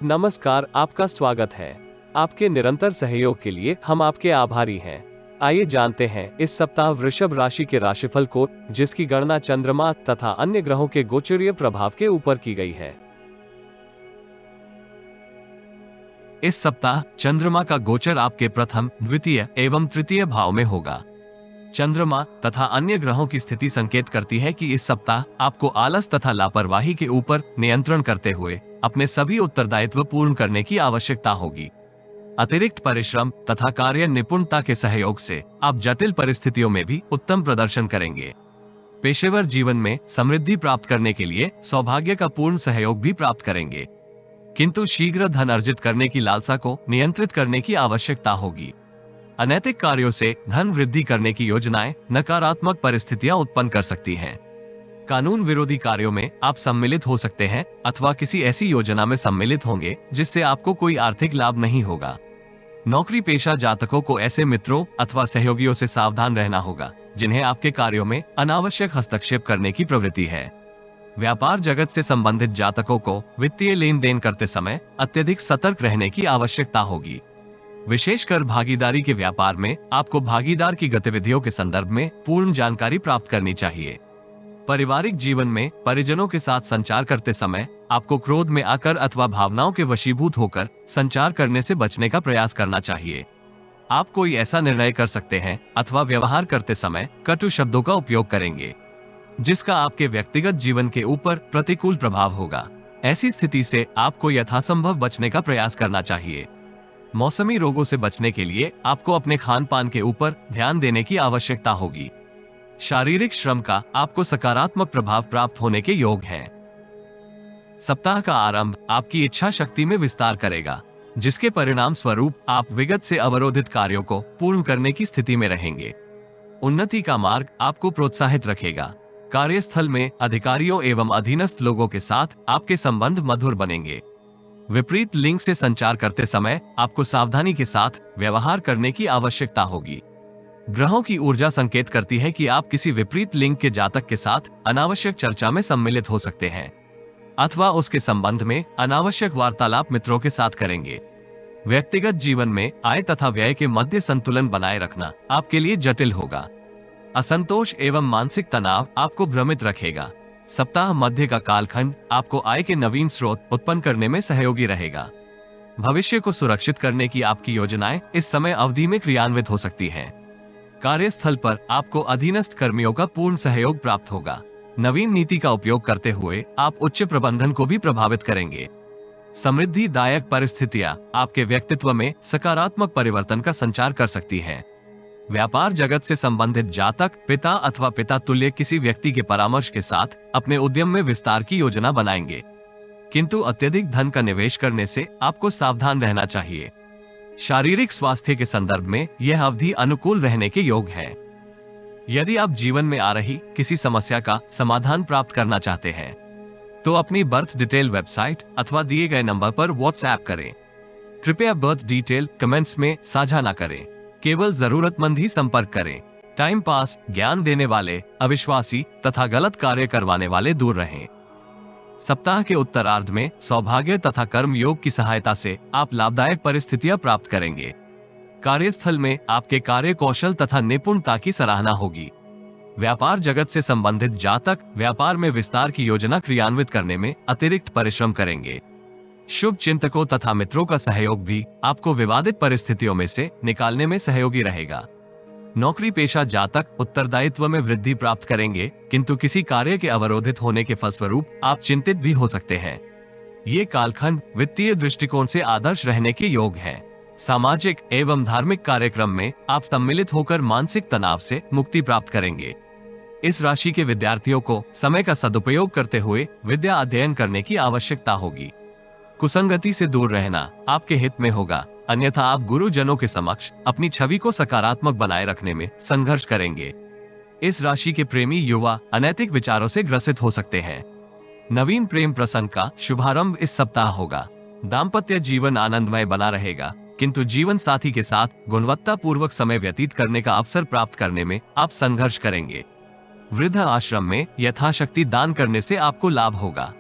नमस्कार, आपका स्वागत है। आपके निरंतर सहयोग के लिए हम आपके आभारी हैं। आइए जानते हैं इस सप्ताह वृषभ राशि के राशिफल को, जिसकी गणना चंद्रमा तथा अन्य ग्रहों के गोचरीय प्रभाव के ऊपर की गई है। इस सप्ताह चंद्रमा का गोचर आपके प्रथम, द्वितीय एवं तृतीय भाव में होगा। चंद्रमा तथा अन्य ग्रहों की स्थिति संकेत करती है कि इस सप्ताह आपको आलस तथा लापरवाही के ऊपर नियंत्रण करते हुए अपने सभी उत्तरदायित्व पूर्ण करने की आवश्यकता होगी। अतिरिक्त परिश्रम तथा कार्य निपुणता के सहयोग से आप जटिल परिस्थितियों में भी उत्तम प्रदर्शन करेंगे। पेशेवर जीवन में समृद्धि प्राप्त करने के लिए सौभाग्य का पूर्ण सहयोग भी प्राप्त करेंगे, किंतु शीघ्र धन अर्जित करने की लालसा को नियंत्रित करने की आवश्यकता होगी। अनैतिक कार्यों से धन वृद्धि करने की योजनाएं नकारात्मक परिस्थितियां उत्पन्न कर सकती हैं। कानून विरोधी कार्यों में आप सम्मिलित हो सकते हैं अथवा किसी ऐसी योजना में सम्मिलित होंगे जिससे आपको कोई आर्थिक लाभ नहीं होगा। नौकरी पेशा जातकों को ऐसे मित्रों अथवा सहयोगियों से सावधान रहना होगा जिन्हें आपके कार्यों में अनावश्यक हस्तक्षेप करने की प्रवृत्ति है। व्यापार जगत से संबंधित जातकों को वित्तीय लेन देन करते समय अत्यधिक सतर्क रहने की आवश्यकता होगी। विशेषकर भागीदारी के व्यापार में आपको भागीदार की गतिविधियों के संदर्भ में पूर्ण जानकारी प्राप्त करनी चाहिए। पारिवारिक जीवन में परिजनों के साथ संचार करते समय आपको क्रोध में आकर अथवा भावनाओं के वशीभूत होकर संचार करने से बचने का प्रयास करना चाहिए। आप कोई ऐसा निर्णय कर सकते हैं अथवा व्यवहार करते समय कटु शब्दों का उपयोग करेंगे, जिसका आपके व्यक्तिगत जीवन के ऊपर प्रतिकूल प्रभाव होगा। ऐसी स्थिति से आपको यथासंभव बचने का प्रयास करना चाहिए। मौसमी रोगों से बचने के लिए आपको अपने खान पान के ऊपर ध्यान देने की आवश्यकता होगी। शारीरिक श्रम का आपको सकारात्मक प्रभाव प्राप्त होने के योग हैं। सप्ताह का आरंभ आपकी इच्छा शक्ति में विस्तार करेगा, जिसके परिणाम स्वरूप आप विगत से अवरोधित कार्यों को पूर्ण करने की स्थिति में रहेंगे। उन्नति का मार्ग आपको प्रोत्साहित रखेगा। कार्यस्थल में अधिकारियों एवं अधीनस्थ लोगों के साथ आपके संबंध मधुर बनेंगे। विपरीत लिंग से संचार करते समय आपको सावधानी के साथ व्यवहार करने की आवश्यकता होगी। ग्रहों की ऊर्जा संकेत करती है कि आप किसी विपरीत लिंग के जातक के साथ अनावश्यक चर्चा में सम्मिलित हो सकते हैं अथवा उसके संबंध में अनावश्यक वार्तालाप मित्रों के साथ करेंगे। व्यक्तिगत जीवन में आय तथा व्यय के मध्य संतुलन बनाए रखना आपके लिए जटिल होगा। असंतोष एवं मानसिक तनाव आपको भ्रमित रखेगा। सप्ताह मध्य का कालखंड आपको आय के नवीन स्रोत उत्पन्न करने में सहयोगी रहेगा। भविष्य को सुरक्षित करने की आपकी योजनाएं इस समय अवधि में क्रियान्वित हो सकती हैं। कार्यस्थल पर आपको अधीनस्थ कर्मियों का पूर्ण सहयोग प्राप्त होगा। नवीन नीति का उपयोग करते हुए आप उच्च प्रबंधन को भी प्रभावित करेंगे। समृद्धिदायक परिस्थितियां आपके व्यक्तित्व में सकारात्मक परिवर्तन का संचार कर सकती हैं। व्यापार जगत से संबंधित जातक पिता अथवा पिता तुल्य किसी व्यक्ति के परामर्श के साथ अपने उद्यम में विस्तार की योजना बनाएंगे, किंतु अत्यधिक धन का निवेश करने से आपको सावधान रहना चाहिए। शारीरिक स्वास्थ्य के संदर्भ में यह अवधि अनुकूल रहने के योग है। यदि आप जीवन में आ रही किसी समस्या का समाधान प्राप्त करना चाहते हैं तो अपनी बर्थ डिटेल वेबसाइट अथवा दिए गए नंबर पर व्हाट्सएप करें। कृपया बर्थ डिटेल कमेंट्स में साझा न करें, केवल जरूरतमंद ही संपर्क करें। टाइम पास, ज्ञान देने वाले, अविश्वासी तथा गलत कार्य करवाने वाले दूर रहें। सप्ताह के उत्तरार्ध में सौभाग्य तथा कर्म योग की सहायता से आप लाभदायक परिस्थितियां प्राप्त करेंगे। कार्यस्थल में आपके कार्य कौशल तथा निपुणता की सराहना होगी। व्यापार जगत से संबंधित जातक व्यापार में विस्तार की योजना क्रियान्वित करने में अतिरिक्त परिश्रम करेंगे। शुभ चिंतकों तथा मित्रों का सहयोग भी आपको विवादित परिस्थितियों में से निकालने में सहयोगी रहेगा। नौकरी पेशा जातक उत्तरदायित्व में वृद्धि प्राप्त करेंगे, किंतु किसी कार्य के अवरोधित होने के फलस्वरूप आप चिंतित भी हो सकते हैं। ये कालखंड वित्तीय दृष्टिकोण से आदर्श रहने के योग है। सामाजिक एवं धार्मिक कार्यक्रम में आप सम्मिलित होकर मानसिक तनाव से मुक्ति प्राप्त करेंगे। इस राशि के विद्यार्थियों को समय का सदुपयोग करते हुए विद्या अध्ययन करने की आवश्यकता होगी। कुसंगति से दूर रहना आपके हित में होगा, अन्यथा आप गुरुजनों के समक्ष अपनी छवि को सकारात्मक बनाए रखने में संघर्ष करेंगे। इस राशि के प्रेमी युवा अनैतिक विचारों से ग्रसित हो सकते हैं। नवीन प्रेम प्रसंग का शुभारंभ इस सप्ताह होगा। दाम्पत्य जीवन आनंदमय बना रहेगा, किंतु जीवन साथी के साथ गुणवत्ता पूर्वक समय व्यतीत करने का अवसर प्राप्त करने में आप संघर्ष करेंगे। वृद्ध आश्रम में यथाशक्ति दान करने से आपको लाभ होगा।